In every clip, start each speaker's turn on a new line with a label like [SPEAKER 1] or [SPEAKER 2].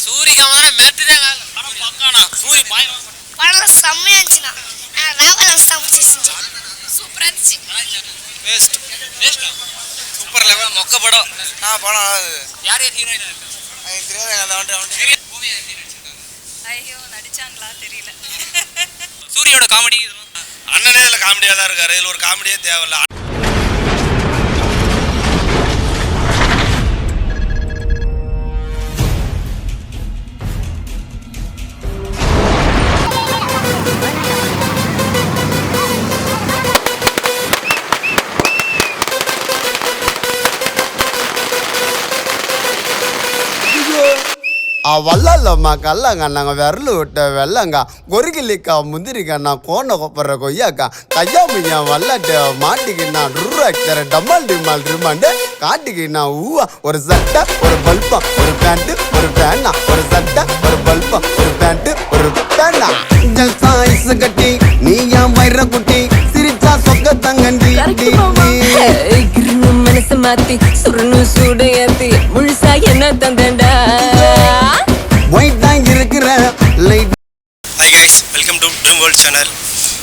[SPEAKER 1] சூரியகாமனா மேட்ரே வேற படம் பக்கானா சூரி பாய்
[SPEAKER 2] படம் செம்மையா இருந்துச்சுனா ராவலன்ஸ் தான் பிடிச்சிருந்துச்சு சூப்பரா இருந்துச்சு
[SPEAKER 1] வேஸ்ட் சூப்பர் லெவல் மொக்க படம்
[SPEAKER 3] படம்
[SPEAKER 1] யார் ஹீரோயினா இருக்கா
[SPEAKER 3] எனக்கு தெரியாது
[SPEAKER 1] மூவி நடிச்சிருக்காங்க
[SPEAKER 2] ஐயோ நடிச்சாங்களா தெரியல
[SPEAKER 1] சூரியோட காமெடி
[SPEAKER 3] அண்ணனே இதுல காமெடியா தான் இருக்காரு இதுல ஒரு காமெடியே தேவையில்ல
[SPEAKER 4] வல்லல்லம்மா கல்லங்க நாங்கள் விரல் விட்ட வெள்ளங்க கொருகிலிக்கா முந்திரிக்கண்ணா கோண கொப்பற கொய்யாக்கா கையாமையா வல்லட்டு மாட்டிக்கிண்ணா ருராக்டர் டம்மால் டிம்மால் ரிமாண்டு காட்டிக்கிண்ணா ஊவா ஒரு சட்டை ஒரு பல்பம் ஒரு பேண்ட்டு ஒரு பேனா ஒரு சட்டை ஒரு பல்பம் ஒரு பேண்ட்டு ஒரு பேனா சாய்ஸ் கட்டி நீ ஏன் வயிற குட்டி சிரிச்சா சொக்க தங்கண்டி
[SPEAKER 5] மனசு மாத்தி சுருணு சூடு ஏத்தி முழுசா என்ன தந்தண்டா
[SPEAKER 4] ஒயிட் இருக்கிற light.
[SPEAKER 3] Hi guys, welcome to dream world channel.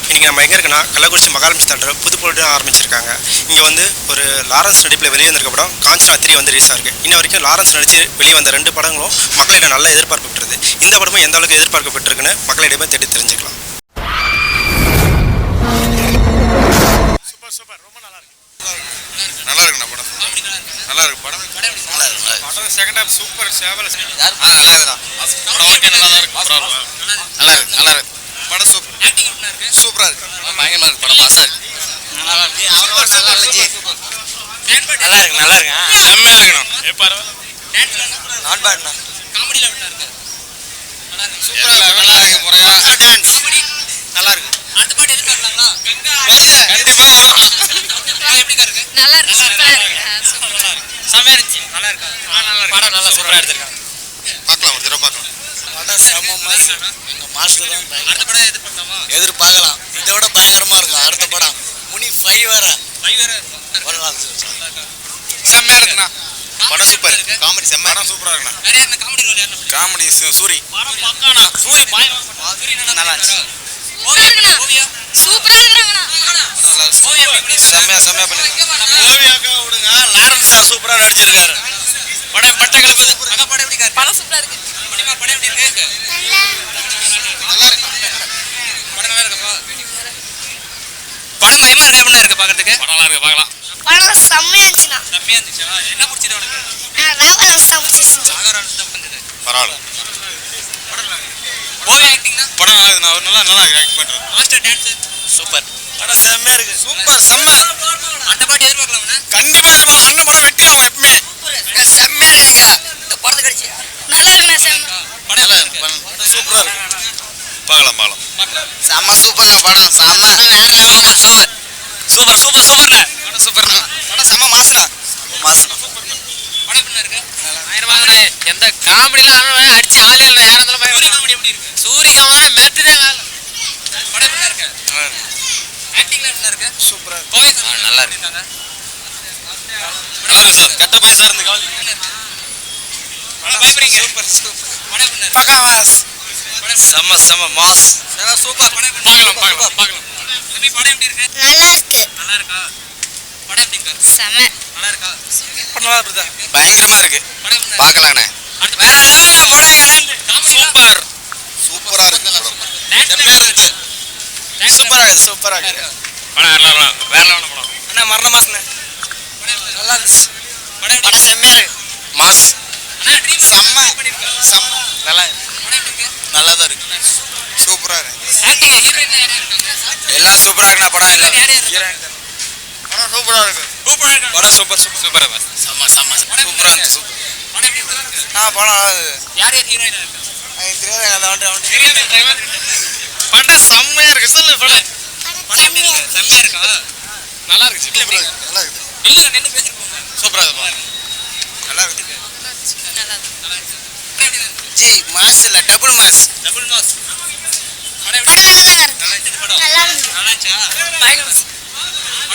[SPEAKER 3] இன்றைக்கி நம்ம எங்கே இருக்குன்னா கள்ளக்குறிச்சி மகாலட்சுமி தேட்டர் புது போட்டு ஆரம்பிச்சிருக்காங்க. இங்கே வந்து ஒரு லாரன்ஸ் நடிப்பில் வெளியே வந்திருக்க படம் காஞ்சனா 3 வந்து ரிலீஸ் ஆகிருக்கு. இன்ன வரைக்கும் லாரன்ஸ் நடித்து வெளியே வந்த 2 படங்களும் மக்களிடம் நல்ல எதிர்பார்க்கப்பட்டது. இந்த படமும் எந்த அளவுக்கு எதிர்பார்க்கப்பட்டிருக்குன்னு மக்களிடமே தேடி தெரிஞ்சுக்கலாம். சூப்பர் ரொம்ப நல்லா இருக்கு. நல்லா இருக்குண்ணா படம். நல்லா இருக்கு படம். படம் செகண்ட் ஹாஃப் சூப்பர் சேவல். நல்லா இருக்குதா படம். ஓகே நல்லா தான் இருக்கு. நல்லா இருக்கு நல்லா இருக்கு படம். சூப்பர் ஆக்டிங் எப்படி இருக்கு? சூப்பரா இருக்கு. பயங்கரமா இருக்கு படம். மாசா இருக்கு. நல்லா இருக்கு. Super super super. நல்லா இருக்கு நல்லா இருக்கு. செம்மையா இருக்குண்ணா. பரவாயில்ல. Dance not பேட்ண்ணா. காமெடில எப்படி இருக்கு? நல்லா இருக்கு. சூப்பரா நல்லா இருக்கு. முறையா டான்ஸ் நல்லா இருக்கு. அடுத்த பாட்டு எதிர்பார்க்கலாங்களா? கண்டிப்பா வரும். எப்படி இருக்கு?
[SPEAKER 2] நல்லா இருக்கு சூப்பரா இருக்கு
[SPEAKER 3] செம்மையா இருந்துச்சு. நல்லா இருக்கா? நல்லா இருக்கு. படம் நல்லா சூப்பரா எடுத்துருக்காங்க. பார்க்கலாம் ஒரு தடவை பார்க்கலாம். படம் செம்ம மாஸ். எங்க மாஸ்டர் தான் பயங்கரம். அடுத்த படம் எதிர்பார்க்கலாம். இதோட பயங்கரமா இருக்கும் அடுத்த படம். முனி 5 வேற இருக்கும். ஒரு நாள் செம்மையா இருக்குண்ணா. படம் சூப்பர். காமெடி செம்ம. படம் சூப்பரா இருக்குண்ணா.
[SPEAKER 1] வேற என்ன காமெடி ரோல் யாரன பண்ணுங்க?
[SPEAKER 3] காமெடி சூரி.
[SPEAKER 1] படம் பக்கானா சூரி பாய். சூரி நல்லா இருந்துச்சு.
[SPEAKER 2] சூப்பரா இருக்குண்ணா. சூப்பரா இருக்குண்ணா.
[SPEAKER 3] செம்மையா பண்ணிருக்காங்க. ஓவியாக்கா விடுங்க. லாரன்ஸ் சார் சூப்பரா நடிச்சிருக்காரு. படம் பட்டங்கள அங்க படம் எப்படி இருக்கு?
[SPEAKER 2] படம் சூப்பரா இருக்கு.
[SPEAKER 3] முடிமா படம் எப்படி இருக்கு? நல்லா இருக்கு. படம் நல்லா இருக்குப்பா.
[SPEAKER 1] படம் பயமா இருக்கா? எப்படி இருக்கு பாக்கிறதுக்கு?
[SPEAKER 3] படம் நல்லா இருக்கு பார்க்கலாம்.
[SPEAKER 2] படம் செம்மையா இருந்துச்சுனா.
[SPEAKER 1] செம்மையா இருந்துச்சா? என்ன பிடிச்சது உனக்கு?
[SPEAKER 2] ராவலன்ஸ் தான் பிடிச்சிருந்துச்சு.
[SPEAKER 1] ராகரான்ஸ் தான் பண்ணது.
[SPEAKER 3] பரவாயில்ல.
[SPEAKER 1] படம் நல்லா இருக்கு. ஓவியா ஆக்டிங்னா?
[SPEAKER 3] படம் நல்லா ஆக்ட் பண்றாரு.
[SPEAKER 1] Master dance
[SPEAKER 3] super. படம் செம்மையா இருக்கு. சூப்பர் செம்ம.
[SPEAKER 1] அந்த பாட்டு எதிர்பார்க்கலாம்னா?
[SPEAKER 3] கண்டிப்பா எதிர்பார்க்கலாம். அண்ணன் படம் வெட்டிடுவாங்க எப்பவுமே.
[SPEAKER 1] செம்மையா இருக்குங்க. இந்த படத்துக்கு அடிச்சு
[SPEAKER 2] நல்லா இருக்குண்ணா செம்ம.
[SPEAKER 1] படம் நல்லா இருக்கு.
[SPEAKER 3] சூப்பரா இருக்கு. பார்க்கலாம்.
[SPEAKER 1] செம்ம சூப்பர்ண்ணா படம். செம்ம வேற லெவல்ண்ணா. சூப்பர் சூப்பர்ண்ணா.
[SPEAKER 3] படம் சூப்பர்ண்ணா. படம் செம்ம மாஸ்னா.
[SPEAKER 1] படம் எப்படி இருக்கு? ஆயிரமாங்கண்ணா. எந்த காமெடிலாம் அடிச்சு ஆளே இல்லை. யாரா இருந்தாலும் பயமா காமெடி எப்படி இருக்கு? சூரியகாமனா மேட்ரே வேற. படம் எப்படி இருக்கு? ஆக்டிங்ல எப்படி இருக்கு?
[SPEAKER 3] சூப்பரா இருக்கு.
[SPEAKER 1] கோவை சார்
[SPEAKER 3] நல்லா இருக்கு. நல்லா இருக்கு சார். கட்ட பைசா இருந்து கவலை.
[SPEAKER 1] பயப்படுறீங்க?
[SPEAKER 3] சூப்பர்.
[SPEAKER 1] படம் எப்படி இருக்கு?
[SPEAKER 3] பக்கா மாஸ். செம்ம மாஸ்.
[SPEAKER 1] சூப்பர். படம் எப்படி இருக்கு?
[SPEAKER 3] பார்க்கலாம்.
[SPEAKER 1] தம்பி படம் எப்படி இருக்கு?
[SPEAKER 2] நல்லா இருக்கு.
[SPEAKER 1] நல்லா இருக்கா? படம் எப்படி இருக்கு?
[SPEAKER 2] செம.
[SPEAKER 1] நல்லா இருக்கா?
[SPEAKER 3] படம் நல்லா இருக்குதா? பயங்கரமா இருக்கு.
[SPEAKER 1] படம் எப்படி இருக்கு?
[SPEAKER 3] பார்க்கலாம்ண்ணே.
[SPEAKER 1] அடுத்து வேற லெவல்ல போடாங்க.
[SPEAKER 3] சூப்பர். சூப்பரா இருக்கு படம். செம்மையா இருக்கு. சூப்பரா இருக்கு. படம் வேற லெவல் படம். அண்ணா மரண மாஸ்ண்ணே. நல்லா இருந்துச்சு. படம் செம்மையா இருக்கு. மாஸ்.
[SPEAKER 1] அண்ணா ட்ரீம்
[SPEAKER 3] செம்ம. நல்லா இருக்கு.
[SPEAKER 1] படம் எப்படி இருக்கு?
[SPEAKER 3] நல்லா தான் இருக்கு. சூப்பரா இருக்கு.
[SPEAKER 1] ஆக்டிங் ஹீரோயின் யாரா இருக்காங்க?
[SPEAKER 3] எல்லாம் சூப்பரா இருக்குண்ணா படம்.
[SPEAKER 1] யார் இருக்காங்க?
[SPEAKER 3] படம் சூப்பரா இருக்கு. படம் சூப்பரா செம்ம சூப்பரா இருக்கு. சூப்பர்.
[SPEAKER 1] படம் எப்படி இருக்கு?
[SPEAKER 3] படம் நல்லா இருக்கு.
[SPEAKER 1] யார் ஹீரோயினா இருக்காங்க?
[SPEAKER 3] எனக்கு தெரியாது. படம் செம்மையா இருக்கு. சொல்லு படம்.
[SPEAKER 1] படம் எப்படி இருக்கு? செம்மையா இருக்கா?
[SPEAKER 3] நல்லா இருக்கு. சூப்பரா இருக்கு. நல்லா இருக்கு.
[SPEAKER 1] இல்லங்க நின்னு பேசிட்டு போங்க.
[SPEAKER 3] சூப்பரா இருக்கு. நல்லா இருக்கு.
[SPEAKER 2] நல்லா இருக்கு.
[SPEAKER 1] நல்லா இருக்கு. படம் எப்படி இருக்கு?
[SPEAKER 3] ஜி மாஸ் இல்ல டபுள் மாஸ்.
[SPEAKER 1] Double mass. படம் எப்படி
[SPEAKER 2] படம்
[SPEAKER 1] இருக்கு?
[SPEAKER 2] நல்லா இருக்கு.
[SPEAKER 1] நல்லா இருந்துச்சு படம்.
[SPEAKER 2] நல்லா இருந்துச்சு.
[SPEAKER 1] நல்லா இருந்துச்சா?
[SPEAKER 2] பயங்கரம்.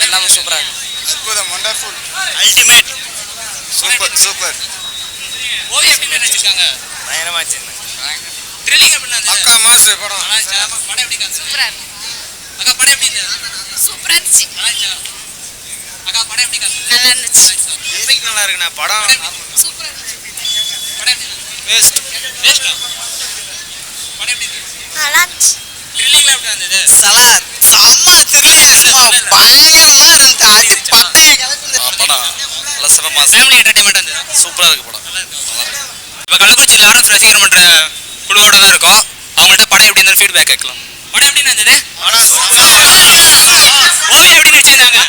[SPEAKER 3] எல்லாமே சூப்பரா இருக்கு. அற்புதம். வண்டர்ஃபுல். அல்டிமேட். சூப்பர்.
[SPEAKER 1] ஓவியா எப்படி நடிச்சிருக்காங்க? எப்படி இருந்தது?
[SPEAKER 3] அக்கா மாஸ்டர் படம்
[SPEAKER 1] நல்லா இருந்துச்சா? படம் எப்படி இருந்தது?
[SPEAKER 2] சூப்பரா இருக்கு
[SPEAKER 1] அக்கா படம் எப்படி இருந்தது?
[SPEAKER 2] சூப்பரா இருந்துச்சு
[SPEAKER 1] நல்லா இருந்துச்சா? அக்கா படம் எப்படி இருந்தது?
[SPEAKER 2] நல்லா இருந்துச்சு
[SPEAKER 3] மியூசிக் நல்லா இருக்குண்ணா படம்
[SPEAKER 2] சூப்பரா இருந்துச்சு
[SPEAKER 1] படம் எப்படி இருந்தது?
[SPEAKER 3] வேஸ்ட்
[SPEAKER 1] வேஸ்டா? படம் எப்படி இருந்தது?
[SPEAKER 2] நல்லா இருந்துச்சு
[SPEAKER 1] த்ரில்லிங்ல எப்படி இருந்தது?
[SPEAKER 6] சலார் செம்ம த்ரில்லிங் பயங்கரமா இருந்துச்சு அடி பட்டைய கிளப்புது
[SPEAKER 3] படம் நல்ல சிறப்பா
[SPEAKER 1] ஃபேமிலி என்டர்டைன்மெண்ட் இருந்தது.
[SPEAKER 3] சூப்பரா இருக்கு படம்
[SPEAKER 1] இப்போ கள்ளக்குறிச்சியில் ஆர்எஃப் ரசிகர் மன்ற குழுவோட தான் இருக்கோம். அவங்கள்ட்ட படம் எப்படி இருந்தாலும் ஃபீட்பேக் கேட்கலாம். படம் எப்படி இருந்தது? ஓவியா எப்படி நடிச்சிருக்காங்க?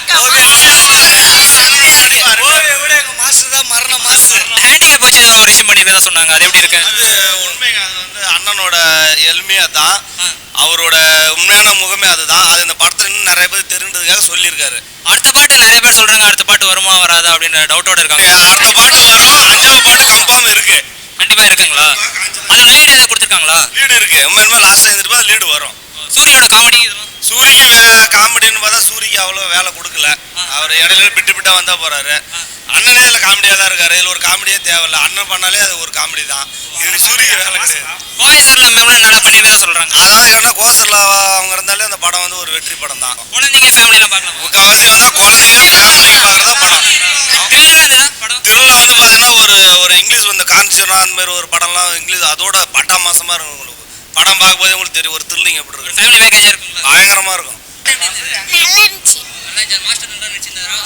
[SPEAKER 6] மாஸ்டர் தான் மரண மாஸ்டர்
[SPEAKER 1] ஹேண்டிகேப் வச்சு ஏதோ ஒரு விஷயம் பண்ணிருக்கதா சொன்னாங்க. அது எப்படி இருக்கு?
[SPEAKER 3] அது உண்மைங்க அது வந்து அண்ணனோட எளிமையா தான் அவரோட உண்மையான முகமே அதுதான் அது இந்த படத்துல இன்னும் நிறைய பேர் தெரிஞ்சதுக்காக சொல்லியிருக்காரு
[SPEAKER 1] அடுத்த பாட்டு நிறைய பேர் சொல்றாங்க அடுத்த பாட்டு வருமா வராதா அப்படின்ற டவுட்டோட இருக்காங்க.
[SPEAKER 3] அடுத்த பாட்டு வரும் 5வது பாட்டு கன்ஃபார்ம் இருக்கு
[SPEAKER 1] கண்டிப்பா இருக்குங்களா? அதுல லைட் ஏதாவது கொடுத்துருக்காங்களா?
[SPEAKER 3] லீடு இருக்கு உண்மையுமே லாஸ்ட் எழுந்திருப்பா லீடு வரும்
[SPEAKER 1] சூரியோட காமெடி
[SPEAKER 3] சூரிக்கு காமெடின்னு பார்த்தா சூரிக்கு அவ்வளோ வேலை கொடுக்கல அவர் இடையில விட்டு வந்தா போறாரு அண்ணனே அதில் காமெடியாக தான் இருக்காரு இதில் ஒரு காமெடியே தேவையில்ல அண்ணன் பண்ணாலே அது ஒரு காமெடி தான் இது சூரிக்கு வேலை கிடையாது
[SPEAKER 1] கோவை சார்ல மெவ்வளோ நல்லா பண்ணிருக்கதா சொல்றாங்க.
[SPEAKER 3] அதாவது என்ன கோசரில் அவங்க இருந்தாலே அந்த படம் வந்து ஒரு வெற்றி படம் தான்
[SPEAKER 1] குழந்தைங்க ஃபேமிலிலாம் பார்க்கலாம்.
[SPEAKER 3] முக்கால்வாசி வந்து குழந்தைங்க ஃபேமிலிக்கு பார்க்குறதா படம்
[SPEAKER 1] த்ரில்லரா இருந்ததா படம்?
[SPEAKER 3] திருவிழா வந்து பார்த்தீங்கன்னா ஒரு இங்கிலீஷ் வந்து காமிச்சிடணும் அந்த மாதிரி ஒரு படம்லாம் இங்கிலீஷ் அதோட பட்டா மாசமா இருக்கும் உங்களுக்கு படம் பார்க்கும்போதே உங்களுக்கு தெரியும் ஒரு த்ரில்லிங் எப்படி இருக்கு
[SPEAKER 1] ஃபேமிலி பேக்கேஜா இருக்குங்களா?
[SPEAKER 3] பயங்கரமா இருக்கும்
[SPEAKER 2] நல்லா இருந்துச்சு
[SPEAKER 1] நல்லா இருந்துச்சு. மாஸ்டர் நல்லா நடிச்சிருந்தாரா?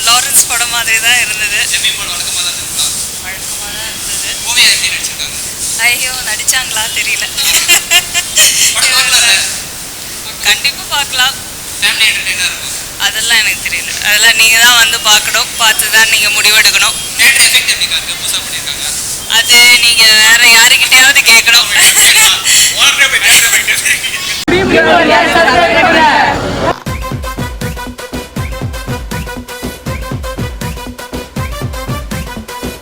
[SPEAKER 7] லாரன்ஸ் படம் மாதிரி தான் இருந்தது
[SPEAKER 1] செம்மி போட வழக்கமாக தான் இருக்குங்களா?
[SPEAKER 7] வழக்கமாக தான் இருந்தது
[SPEAKER 1] ஓவியா எப்படி நடிச்சிருக்காங்க?
[SPEAKER 7] ஐயோ நடிச்சாங்களா தெரியல
[SPEAKER 1] படம் பார்க்கலாம்ல?
[SPEAKER 7] கண்டிப்பாக பார்க்கலாம்
[SPEAKER 1] ஃபேமிலி என்டர்டைனாக இருக்கும்.
[SPEAKER 7] அதெல்லாம் எனக்கு தெரியல அதெல்லாம் நீங்கள் தான் வந்து பார்க்கணும் பார்த்து தான் நீங்கள் முடிவெடுக்கணும்
[SPEAKER 1] தேட்டர் எஃபெக்ட் எப்படி இருக்கு? புதுசாக பண்ணியிருக்காங்க.
[SPEAKER 7] அது நீங்கள் வேற யாருக்கிட்டையாவது கேட்கணும்